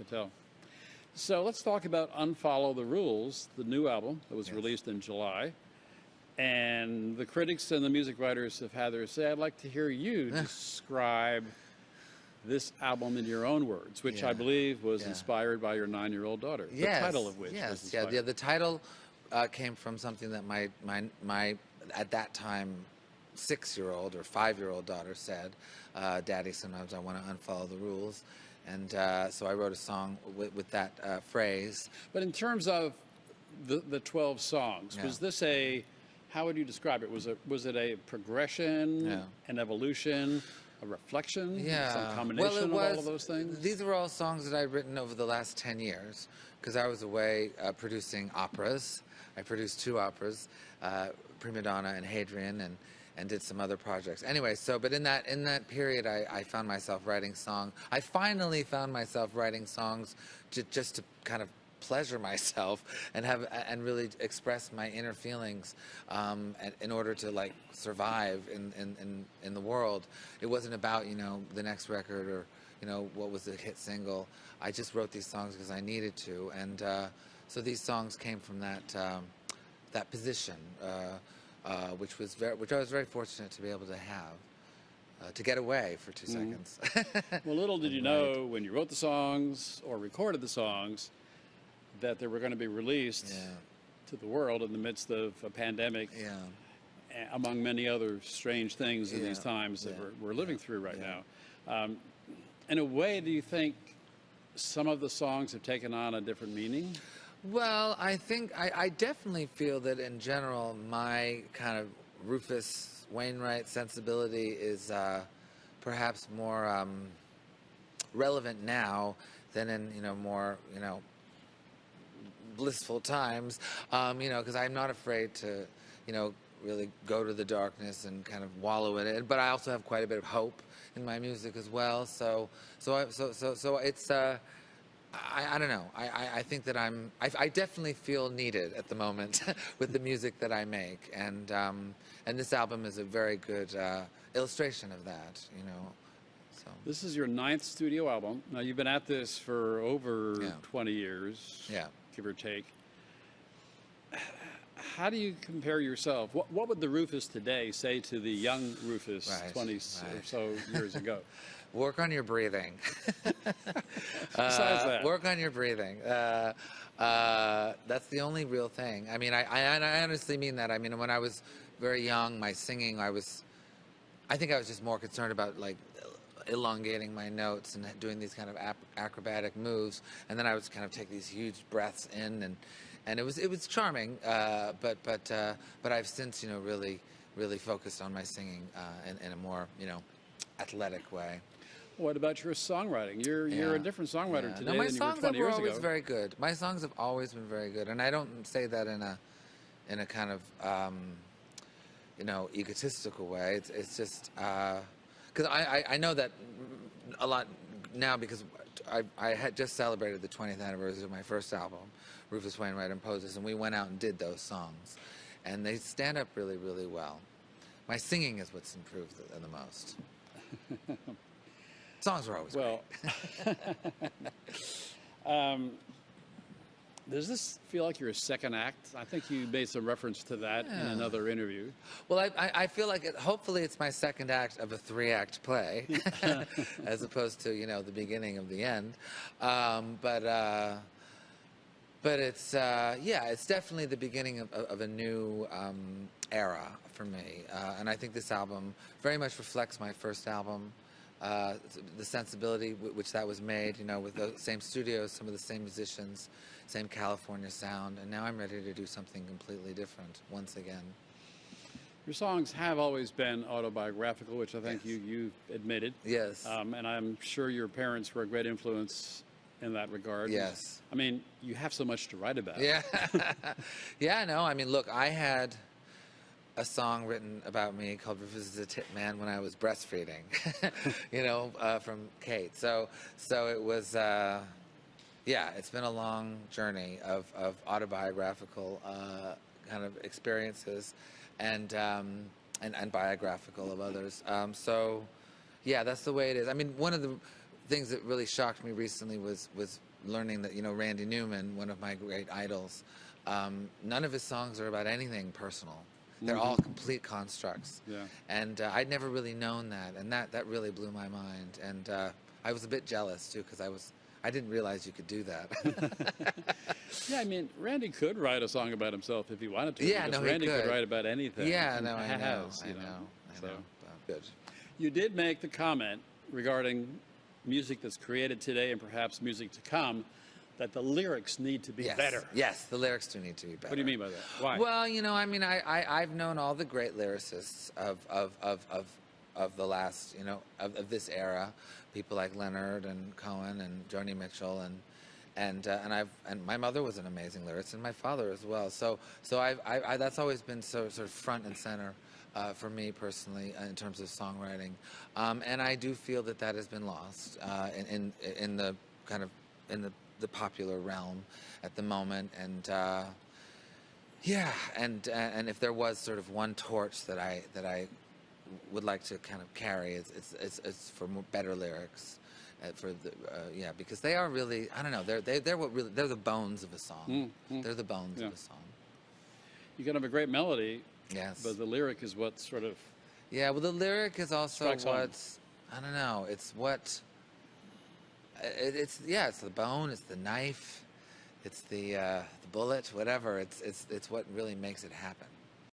could tell. So let's talk about Unfollow the Rules, the new album that was Yes. released in July. And the critics and the music writers have had their say. I'd like to hear you describe this album in your own words, which I Yeah. believe was Yeah. inspired by your 9-year-old daughter. Yes. The title of which was Yes. inspired. Yeah. The title came from something that my at that time 6-year-old or 5-year-old daughter said, "Daddy, sometimes I want to unfollow the rules," and so I wrote a song with that phrase. But in terms of the 12 songs, Yeah. was this how would you describe it? Was it a progression, Yeah. an evolution, a reflection, Yeah. some combination of all of those things? These were all songs that I'd written over the last 10 years because I was away producing operas. I produced 2 operas, Prima Donna and Hadrian, and did some other projects. Anyway, but in that period, I found myself writing songs. I finally found myself writing songs just to kind of pleasure myself and really express my inner feelings in order to like survive in the world. It wasn't about the next record or what was the hit single. I just wrote these songs because I needed to, and so these songs came from that position, which I was very fortunate to be able to have. To get away for 2 seconds. Well, little did you know when you wrote the songs or recorded the songs that they were going to be released to the world in the midst of a pandemic, among many other strange things in these times that we're living through right now. In a way, do you think some of the songs have taken on a different meaning? Well, I think I definitely feel that in general, my kind of Rufus Wainwright sensibility is perhaps more relevant now than in more blissful times, because I'm not afraid to really go to the darkness and kind of wallow in it. But I also have quite a bit of hope in my music as well. So it's I don't know. I think that I definitely feel needed at the moment with the music that I make, and this album is a very good illustration of that. So This is your 9th studio album. Now you've been at this for over 20 years, give or take. How do you compare yourself? What would the Rufus today say to the young Rufus 20 or so years ago? Work on your breathing. Besides that, work on your breathing. That's the only real thing. I mean, I honestly mean that. I mean, when I was very young, my singing, I think I was just more concerned about like elongating my notes and doing these kind of acrobatic moves, and then I would kind of take these huge breaths in, and it was charming. But I've since really focused on my singing in a more athletic way. What about your songwriting? You're a different songwriter today my than you were songs 20 were years always ago. very good. My songs have always been very good, and I don't say that in a kind of egotistical way. It's just because I know that a lot now because I had just celebrated the 20th anniversary of my first album, Rufus Wainwright and Poses, and we went out and did those songs, and they stand up really, really well. My singing is what's improved the most. Songs are always great. Does this feel like your second act? I think you made some reference to that in another interview. Well, I feel like hopefully it's my second act of a 3-act play, as opposed to the beginning of the end. But it's it's definitely the beginning of a new era for me, and I think this album very much reflects my first album. The sensibility which that was made, with the same studios, some of the same musicians, same California sound, and now I'm ready to do something completely different once again. Your songs have always been autobiographical, which I think you admitted. Yes. And I'm sure your parents were a great influence in that regard. Yes. I mean, you have so much to write about. Yeah. Yeah, no, I mean, look, I had a song written about me called Rufus is a Tit Man when I was breastfeeding, from Kate. So it was, it's been a long journey of autobiographical kind of experiences and biographical of others. That's the way it is. I mean, one of the things that really shocked me recently was learning that, Randy Newman, one of my great idols, none of his songs are about anything personal. They're all complete constructs. Yeah. And I'd never really known that, and that really blew my mind. And I was a bit jealous too, because I didn't realize you could do that. Yeah, I mean, Randy could write a song about himself if he wanted to. Yeah, because no, he Randy could write about anything. Yeah, and no, I know. has, I you know. So. Good. You did make the comment regarding music that's created today and perhaps music to come, that the lyrics need to be better. Yes, the lyrics do need to be better. What do you mean by that? Why? Well, I mean, I've known all the great lyricists of the last, of this era, people like Leonard and Cohen and Joni Mitchell, and my mother was an amazing lyricist, and my father as well. So I that's always been sort of front and center for me personally in terms of songwriting, and I do feel that has been lost in the kind of in the popular realm at the moment, and and if there was sort of one torch that I would like to kind of carry, it's for better lyrics, because they are really, I don't know, they're the bones of a song. They're the bones of a song. You can have a great melody, yes, but the lyric is what sort of well, the lyric is also strikes home. I don't know, it's what it's the bone, it's the knife, it's the bullet, whatever. It's what really makes it happen.